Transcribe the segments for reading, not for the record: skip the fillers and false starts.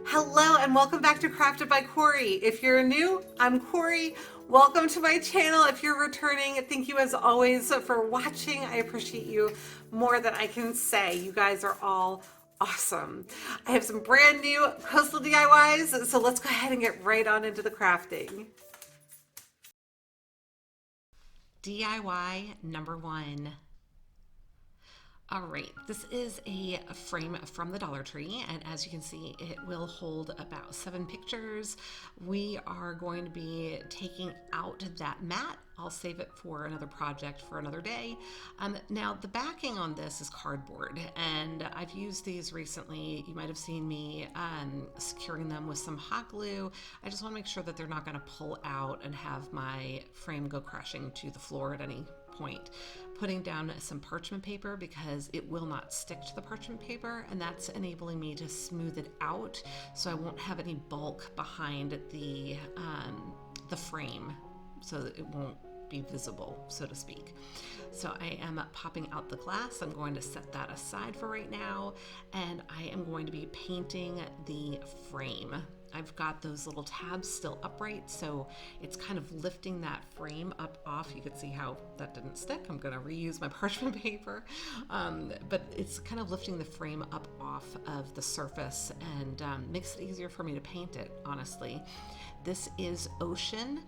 Hello and welcome back to Crafted by Corie. If you're new, I'm Corie. Welcome to my channel. If you're returning, thank you as always for watching. I appreciate you more than I can say. You guys are all awesome. I have some brand new coastal DIYs, so let's go ahead and get right on into the crafting. DIY number one. All right, this is a frame from the Dollar Tree, and as you can see, it will hold about 7 pictures. We are going to be taking out that mat. I'll save it for another project for another day. Now, the backing on this is cardboard, and I've used these recently. You might have seen me securing them with some hot glue. I just want to make sure that they're not going to pull out and have my frame go crashing to the floor at any point. Putting down some parchment paper because it will not stick to the parchment paper, and that's enabling me to smooth it out so I won't have any bulk behind the frame, so that it won't be visible, so to speak. So I am popping out the glass. I'm going to set that aside for right now, and I am going to be painting the frame. I've got those little tabs still upright, so it's kind of lifting that frame up off. You can see how that didn't stick. I'm going to reuse my parchment paper, but it's kind of lifting the frame up off of the surface and makes it easier for me to paint it, honestly. This is Ocean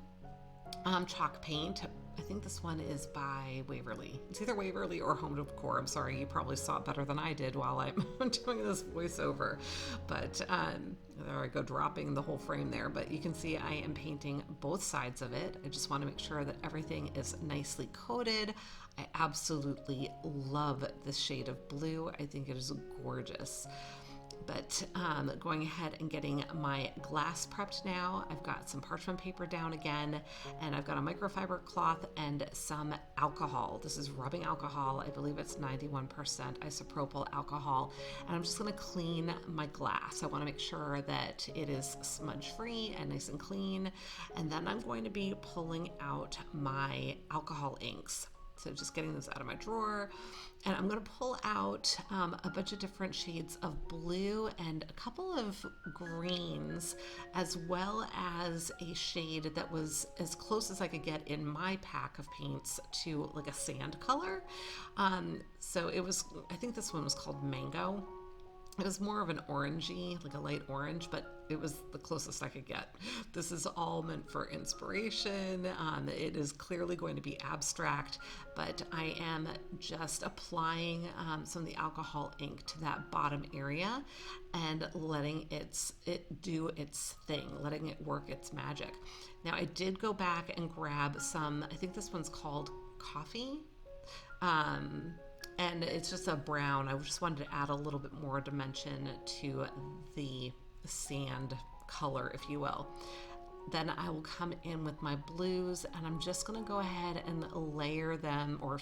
chalk paint. I think this one is by Waverly. It's either Waverly or Home Decor. I'm sorry, you probably saw it better than I did while I'm doing this voiceover. But there I go, dropping the whole frame there. But you can see I am painting both sides of it. I just want to make sure that everything is nicely coated. I absolutely love this shade of blue. I think it is gorgeous. But going ahead and getting my glass prepped now. I've got some parchment paper down again, and I've got a microfiber cloth and some alcohol. This is rubbing alcohol. I believe it's 91% isopropyl alcohol. And I'm just going to clean my glass. I want to make sure that it is smudge free and nice and clean. And then I'm going to be pulling out my alcohol inks. So just getting those out of my drawer, and I'm going to pull out a bunch of different shades of blue and a couple of greens, as well as a shade that was as close as I could get in my pack of paints to like a sand color. So it was, I think this one was called Mango. It was more of an orangey, like a light orange, but it was the closest I could get. This is all meant for inspiration. It is clearly going to be abstract, but I am just applying some of the alcohol ink to that bottom area and letting it do its thing, letting it work its magic. Now, I did go back and grab some, I think this one's called Coffee. And it's just a brown. I just wanted to add a little bit more dimension to the sand color, if you will. Then I will come in with my blues, and I'm just going to go ahead and layer them, or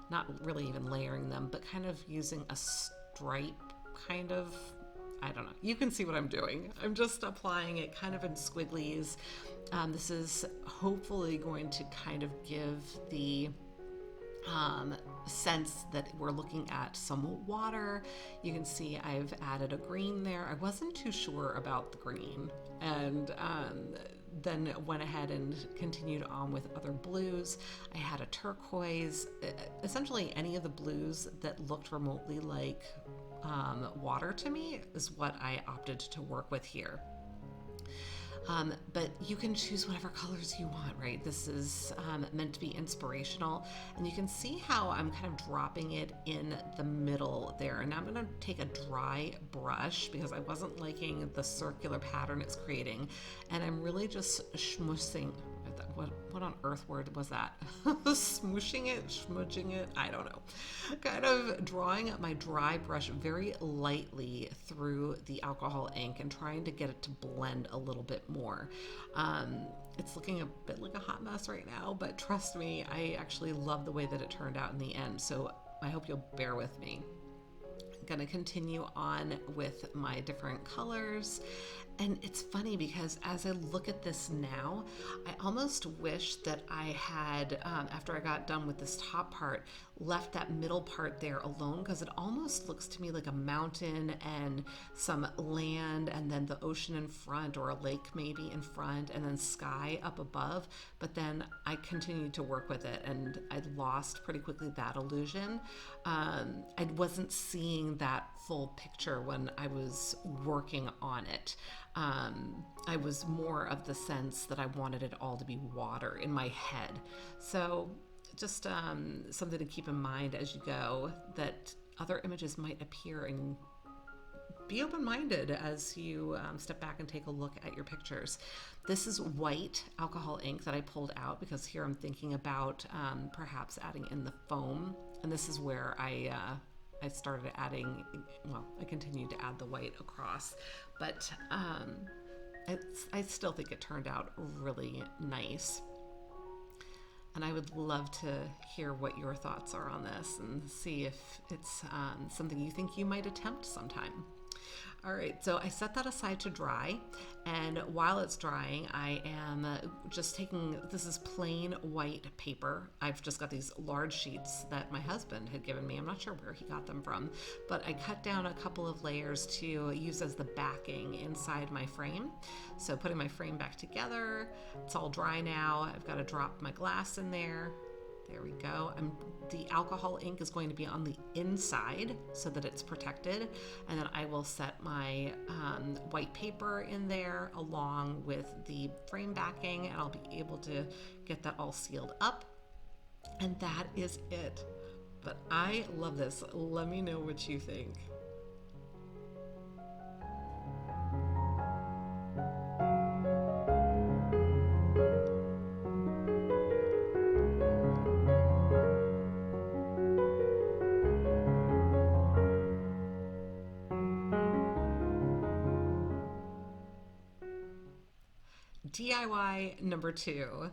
not really even layering them, but kind of using a stripe kind of, I don't know. You can see what I'm doing. I'm just applying it kind of in squigglies. This is hopefully going to kind of give the sense that we're looking at some water. You can see I've added a green there. I wasn't too sure about the green, and then went ahead and continued on with other blues. I had a turquoise, essentially any of the blues that looked remotely like water to me is what I opted to work with here. But you can choose whatever colors you want, right? This is meant to be inspirational, and you can see how I'm kind of dropping it in the middle there. And now I'm going to take a dry brush because I wasn't liking the circular pattern it's creating, and I'm really just schmussing. What on earth word was that? Smooshing it, smudging it, I don't know. Kind of drawing my dry brush very lightly through the alcohol ink and trying to get it to blend a little bit more. It's looking a bit like a hot mess right now, but trust me, I actually love the way that it turned out in the end, so I hope you'll bear with me. Going to continue on with my different colors, And it's funny because as I look at this now, I almost wish that I had, after I got done with this top part, left that middle part there alone, because it almost looks to me like a mountain and some land and then the ocean in front, or a lake maybe in front, and then sky up above. But then I continued to work with it and I lost pretty quickly that illusion. I wasn't seeing that full picture when I was working on it. I was more of the sense that I wanted it all to be water in my head. So just something to keep in mind as you go, that other images might appear, and be open-minded as you step back and take a look at your pictures. This is white alcohol ink that I pulled out because here I'm thinking about perhaps adding in the foam, and this is where I started adding, well, I continued to add the white across, but I still think it turned out really nice. And I would love to hear what your thoughts are on this and see if it's something you think you might attempt sometime. All right, so I set that aside to dry, and while it's drying, I am just taking, this is plain white paper. I've just got these large sheets that my husband had given me. I'm not sure where he got them from, but I cut down a couple of layers to use as the backing inside my frame. So putting my frame back together, it's all dry now. I've got to drop my glass in there. There we go. The alcohol ink is going to be on the inside so that it's protected. And then I will set my white paper in there along with the frame backing, and I'll be able to get that all sealed up. And that is it. But I love this. Let me know what you think. DIY number 2.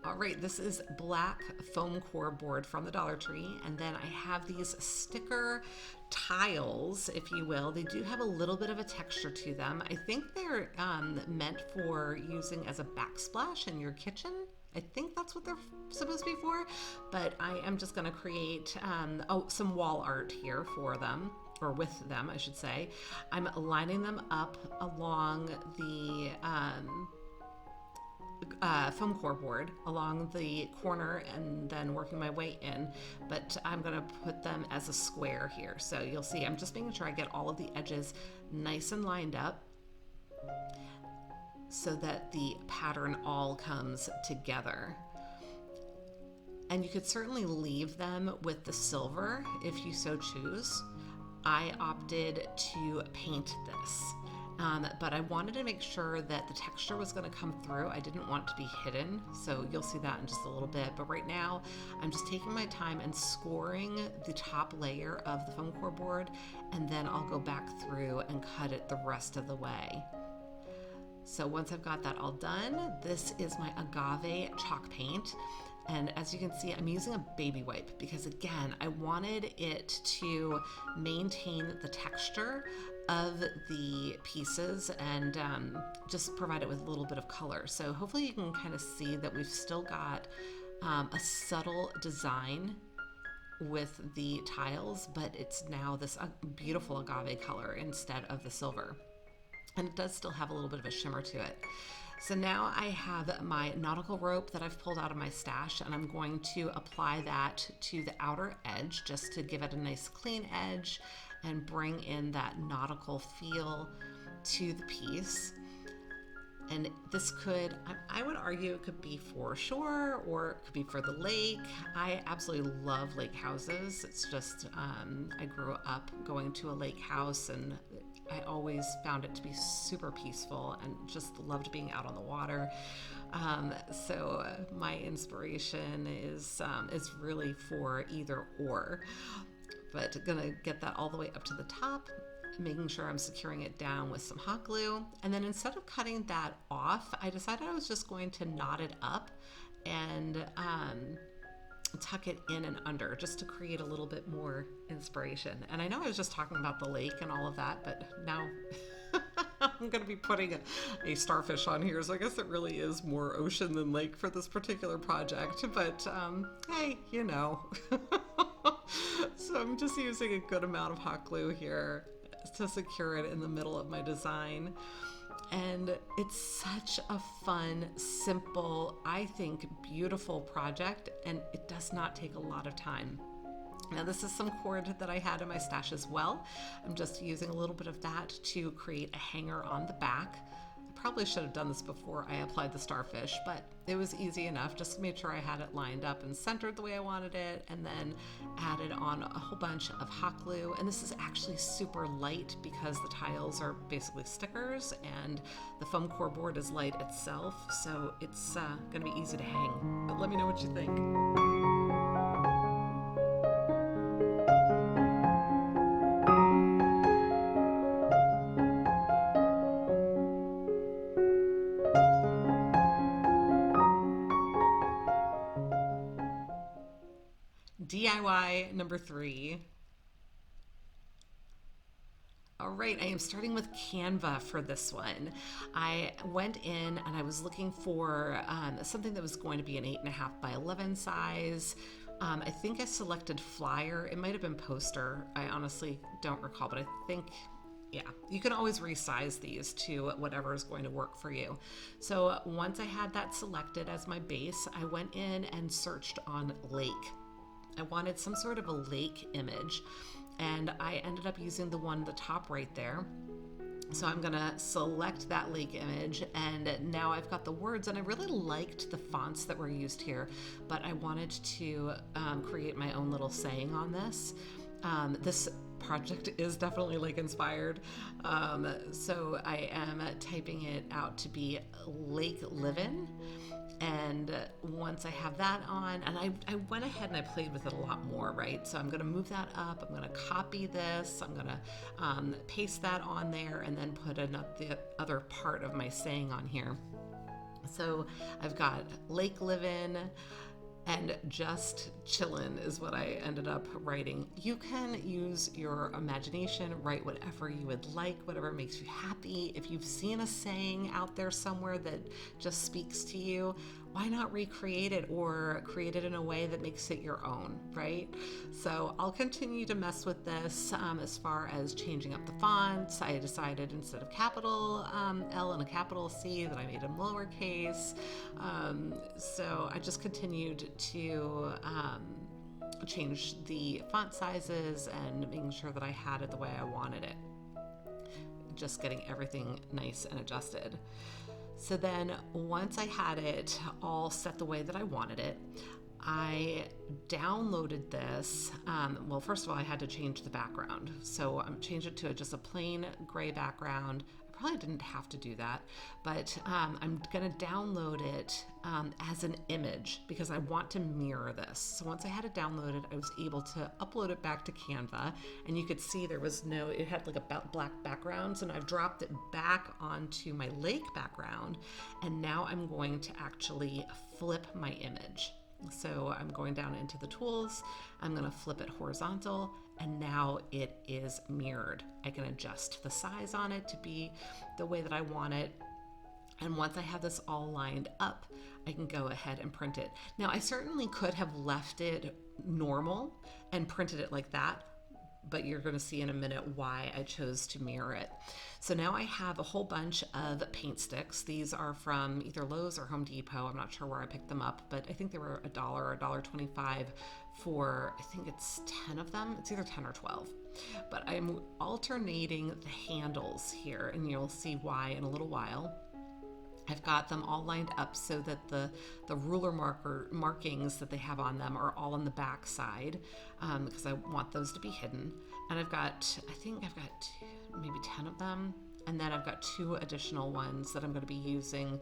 All right, this is black foam core board from the Dollar Tree, and then I have these sticker tiles, if you will. They do have a little bit of a texture to them. I think they're meant for using as a backsplash in your kitchen. I think that's what they're supposed to be for, but I am just going to create some wall art here for them, or with them, I should say. I'm lining them up along the foam core board along the corner and then working my way in, but I'm going to put them as a square here. So you'll see I'm just making sure I get all of the edges nice and lined up so that the pattern all comes together. And you could certainly leave them with the silver if you so choose. I opted to paint this, but I wanted to make sure that the texture was going to come through. I didn't want it to be hidden, so you'll see that in just a little bit. But right now, I'm just taking my time and scoring the top layer of the foam core board, and then I'll go back through and cut it the rest of the way. So once I've got that all done, this is my agave chalk paint. And as you can see, I'm using a baby wipe because, again, I wanted it to maintain the texture of the pieces and just provide it with a little bit of color. So hopefully you can kind of see that we've still got a subtle design with the tiles, but it's now this beautiful agave color instead of the silver. And it does still have a little bit of a shimmer to it. So now I have my nautical rope that I've pulled out of my stash, and I'm going to apply that to the outer edge just to give it a nice clean edge and bring in that nautical feel to the piece. And this could, I would argue it could be for shore or it could be for the lake. I absolutely love lake houses. It's just, I grew up going to a lake house, and I always found it to be super peaceful and just loved being out on the water. So my inspiration is really for either or, but gonna get that all the way up to the top, making sure I'm securing it down with some hot glue. And then instead of cutting that off, I decided I was just going to knot it up and tuck it in and under just to create a little bit more inspiration. And I know I was just talking about the lake and all of that, but now I'm going to be putting a starfish on here, so I guess it really is more ocean than lake for this particular project. But hey, you know. So I'm just using a good amount of hot glue here to secure it in the middle of my design. And it's such a fun, simple, I think beautiful project, and it does not take a lot of time. Now this is some cord that I had in my stash as well. I'm just using a little bit of that to create a hanger on the back. I probably should have done this before I applied the starfish, but it was easy enough. Just made sure I had it lined up and centered the way I wanted it, and then added on a whole bunch of hot glue. And this is actually super light because the tiles are basically stickers and the foam core board is light itself, so it's gonna be easy to hang. But let me know what you think. DIY number 3. All right, I am starting with Canva for this one. I went in and I was looking for something that was going to be an 8.5 by 11 size. I think I selected flyer. It might have been poster. I honestly don't recall, but I think, yeah, you can always resize these to whatever is going to work for you. So once I had that selected as my base, I went in and searched on lake. I wanted some sort of a lake image, and I ended up using the one at the top right there. So I'm gonna select that lake image, and now I've got the words, and I really liked the fonts that were used here, but I wanted to create my own little saying on this. This project is definitely lake inspired. So I am typing it out to be Lake Livin'. And once I have that on, and I went ahead and I played with it a lot more, right? So I'm going to move that up. I'm going to copy this. I'm going to paste that on there and then put the other part of my saying on here. So I've got Lake Livin' and just chillin' is what I ended up writing. You can use your imagination, write whatever you would like, whatever makes you happy. If you've seen a saying out there somewhere that just speaks to you, why not recreate it or create it in a way that makes it your own, right? So I'll continue to mess with this as far as changing up the fonts. I decided instead of capital L and a capital C that I made them lowercase. So I just continued to change the font sizes and making sure that I had it the way I wanted it. Just getting everything nice and adjusted. So then once I had it all set the way that I wanted it, I downloaded this. Well, first of all, I had to change the background. So I changed it to just a plain gray background. I probably didn't have to do that, but I'm gonna download it as an image because I want to mirror this. So once I had it downloaded, I was able to upload it back to Canva, and you could see there was it had like a black background. So now I've dropped it back onto my lake background, and now I'm going to actually flip my image. So I'm going down into the tools, I'm going to flip it horizontal, and now it is mirrored. I can adjust the size on it to be the way that I want it. And once I have this all lined up, I can go ahead and print it. Now, I certainly could have left it normal and printed it like that, but you're going to see in a minute why I chose to mirror it. So now I have a whole bunch of paint sticks. These are from either Lowe's or Home Depot. I'm not sure where I picked them up, but I think they were $1 or $1.25 for, I think it's 10 of them. It's either 10 or 12. But I'm alternating the handles here, and you'll see why in a little while. I've got them all lined up so that the ruler markings that they have on them are all on the back side because I want those to be hidden. And I think I've got maybe 10 of them. And then I've got 2 additional ones that I'm going to be using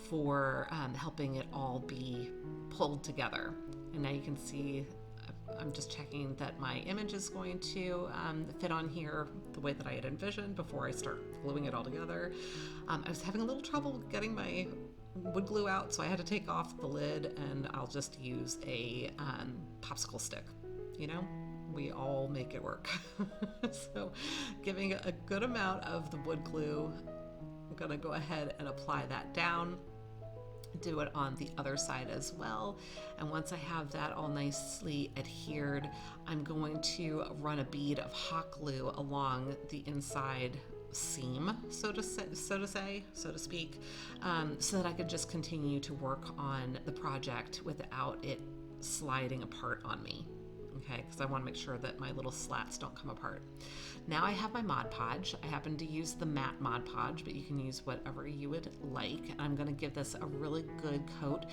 for helping it all be pulled together. And now you can see I'm just checking that my image is going to fit on here the way that I had envisioned before I start gluing it all together. I was having a little trouble getting my wood glue out, so I had to take off the lid, and I'll just use a popsicle stick. You know, we all make it work. So giving a good amount of the wood glue, I'm gonna go ahead and apply that down. Do it on the other side as well. And once I have that all nicely adhered, I'm going to run a bead of hot glue along the inside seam, so to speak, so that I could just continue to work on the project without it sliding apart on me. Okay, because I want to make sure that my little slats don't come apart. Now I have my Mod Podge. I happen to use the matte Mod Podge, but you can use whatever you would like. I'm going to give this a really good coat.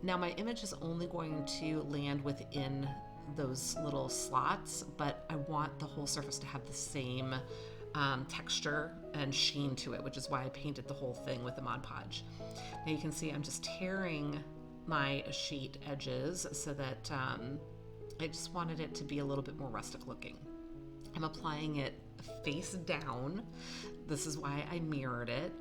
Now my image is only going to land within those little slots, but I want the whole surface to have the same texture and sheen to it, which is why I painted the whole thing with the Mod Podge. Now you can see I'm just tearing my sheet edges so that I just wanted it to be a little bit more rustic looking. I'm applying it face down. This is why I mirrored it.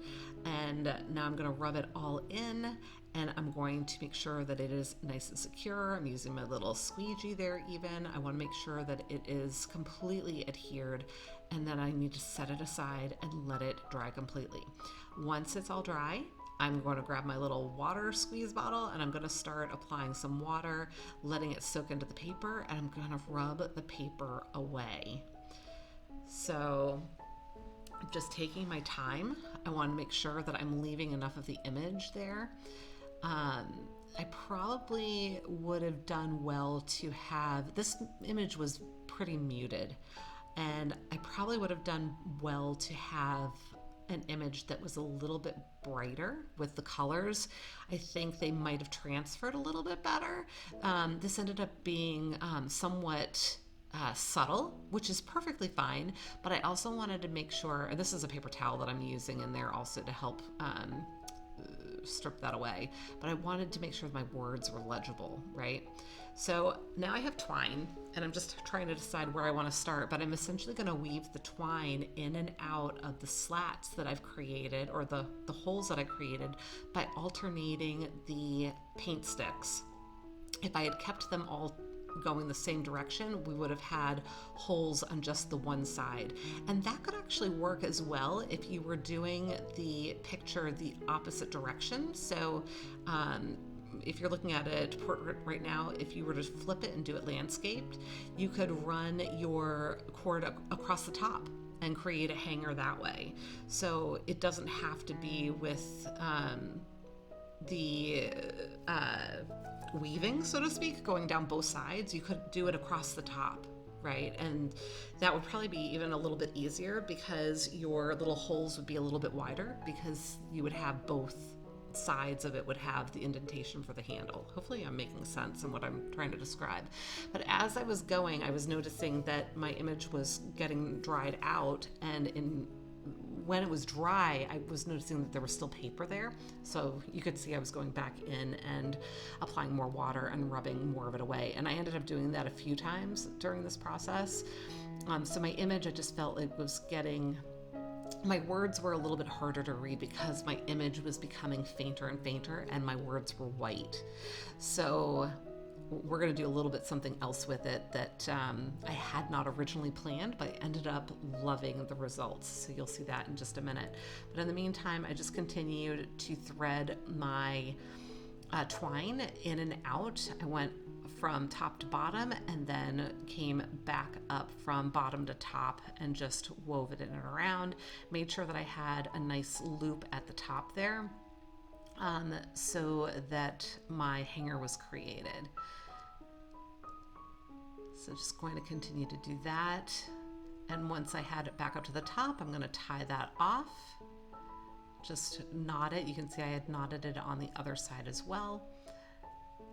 And now I'm going to rub it all in, and I'm going to make sure that it is nice and secure. I'm using my little squeegee there even. I want to make sure that it is completely adhered, and then I need to set it aside and let it dry completely. Once it's all dry, I'm going to grab my little water squeeze bottle, and I'm going to start applying some water, letting it soak into the paper, and I'm going to rub the paper away. So I'm just taking my time. I want to make sure that I'm leaving enough of the image there. I probably would have done well to have, this image was pretty muted, and I probably would have done well to have an image that was a little bit brighter with the colors. I think they might have transferred a little bit better. This ended up being somewhat subtle, which is perfectly fine, but I also wanted to make sure, and this is a paper towel that I'm using in there also to help strip that away, but I wanted to make sure my words were legible, right? So now I have twine, and I'm just trying to decide where I want to start, but I'm essentially going to weave the twine in and out of the slats that I've created, or the holes that I created, by alternating the paint sticks. If I had kept them all going the same direction, we would have had holes on just the one side. And that could actually work as well if you were doing the picture the opposite direction. So if you're looking at it portrait right now, if you were to flip it and do it landscaped, you could run your cord across the top and create a hanger that way. So it doesn't have to be with the weaving, so to speak, going down both sides. You could do it across the top, right? And that would probably be even a little bit easier because your little holes would be a little bit wider, because you would have both sides of it would have the indentation for the handle. Hopefully I'm making sense in what I'm trying to describe. But as I was going, I was noticing that my image was getting dried out, and when it was dry, I was noticing that there was still paper there. So you could see I was going back in and applying more water and rubbing more of it away. And I ended up doing that a few times during this process. So my image, I just felt it was getting, my words were a little bit harder to read because my image was becoming fainter and fainter, and my words were white. So we're going to do a little bit something else with it that I had not originally planned, but I ended up loving the results. So you'll see that in just a minute. But in the meantime, I just continued to thread my twine in and out. I went from top to bottom and then came back up from bottom to top and just wove it in and around. Made sure that I had a nice loop at the top there, so that my hanger was created. So just going to continue to do that. And once I had it back up to the top, I'm going to tie that off. Just knot it. You can see I had knotted it on the other side as well.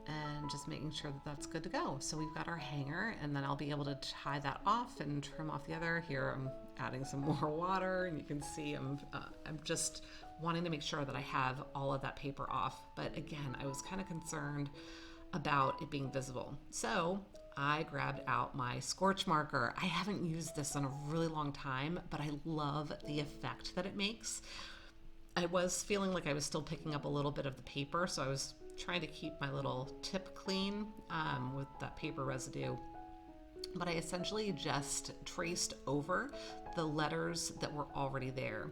And just making sure that that's good to go. So we've got our hanger, and then I'll be able to tie that off and trim off the other. Here I'm adding some more water, and you can see I'm just wanting to make sure that I have all of that paper off. But again, I was kind of concerned about it being visible. So I grabbed out my scorch marker. I haven't used this in a really long time, but I love the effect that it makes. I was feeling like I was still picking up a little bit of the paper, so I was trying to keep my little tip clean with that paper residue. But I essentially just traced over the letters that were already there.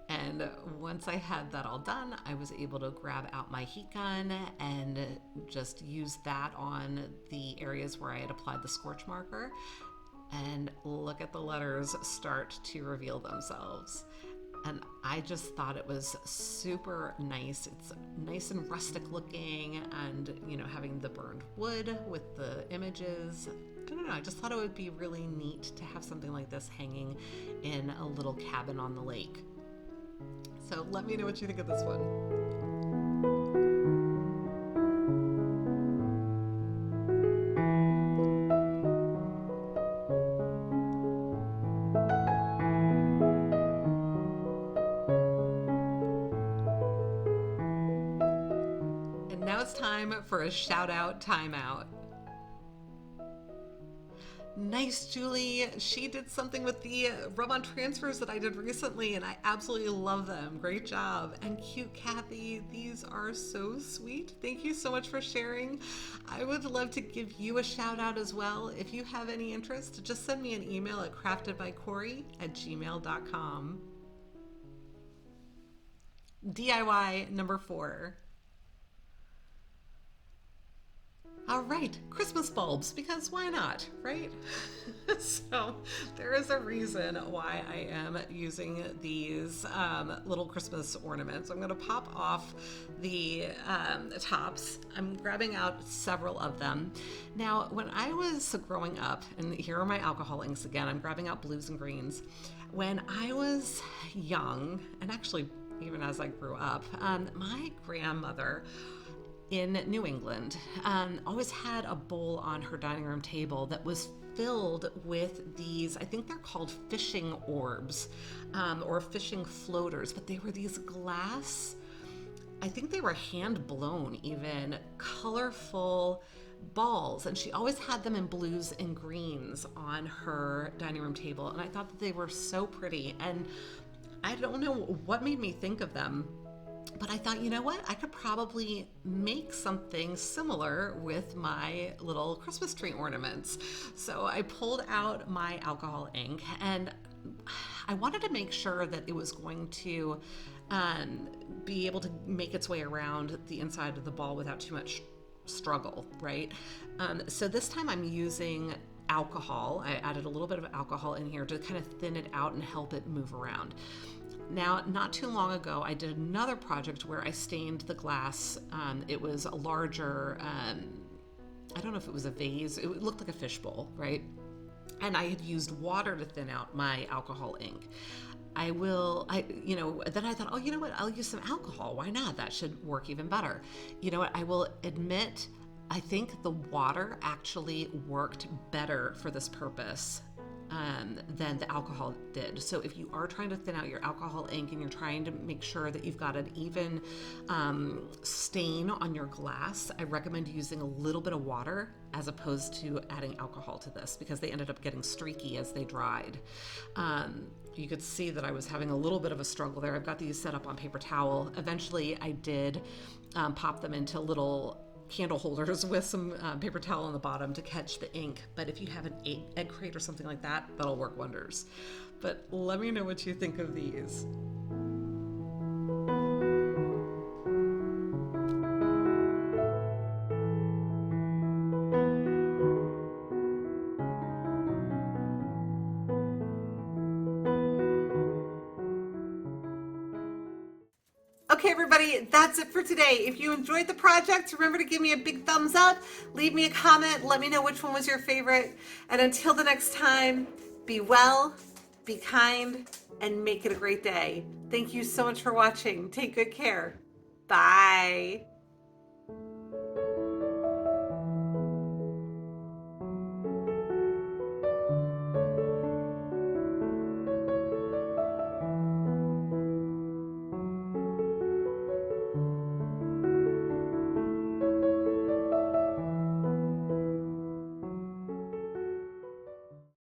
And once I had that all done, I was able to grab out my heat gun and just use that on the areas where I had applied the scorch marker. And look at the letters start to reveal themselves. And I just thought it was super nice. It's nice and rustic looking, and having the burned wood with the images. I don't know, I just thought it would be really neat to have something like this hanging in a little cabin on the lake. So let me know what you think of this one. And now it's time for a shout out timeout. Nice, Julie. She did something with the rub-on transfers that I did recently, and I absolutely love them. Great job. And cute Kathy, these are so sweet. Thank you so much for sharing. I would love to give you a shout out as well. If you have any interest, just send me an email at craftedbycorie@gmail.com. DIY number 4. All right, Christmas bulbs, because why not, right? So there is a reason why I am using these little Christmas ornaments. I'm going to pop off the tops. I'm grabbing out several of them. Now, when I was growing up, and here are my alcohol inks again, I'm grabbing out blues and greens. When I was young, and actually even as I grew up, my grandmother in New England always had a bowl on her dining room table that was filled with these, I think they're called fishing orbs or fishing floaters, but they were these glass, I think they were hand blown even, colorful balls, and she always had them in blues and greens on her dining room table, and I thought that they were so pretty, and I don't know what made me think of them. But I thought, you know what? I could probably make something similar with my little Christmas tree ornaments. So I pulled out my alcohol ink, and I wanted to make sure that it was going to be able to make its way around the inside of the ball without too much struggle, right? So this time I'm using alcohol. I added a little bit of alcohol in here to kind of thin it out and help it move around. Now, not too long ago, I did another project where I stained the glass. It was a larger, I don't know if it was a vase. It looked like a fishbowl, right? And I had used water to thin out my alcohol ink. Then I thought, oh, you know what? I'll use some alcohol. Why not? That should work even better. You know what? I will admit, I think the water actually worked better for this purpose than the alcohol did. So if you are trying to thin out your alcohol ink and you're trying to make sure that you've got an even stain on your glass, I recommend using a little bit of water as opposed to adding alcohol to this, because they ended up getting streaky as they dried. You could see that I was having a little bit of a struggle there. I've got these set up on paper towel. Eventually I did pop them into little candle holders with some paper towel on the bottom to catch the ink. But if you have an egg crate or something like that, that'll work wonders. But let me know what you think of these. Okay, everybody, that's it for today. If you enjoyed the project, remember to give me a big thumbs up, leave me a comment, let me know which one was your favorite. And until the next time, be well, be kind, and make it a great day. Thank you so much for watching. Take good care. Bye.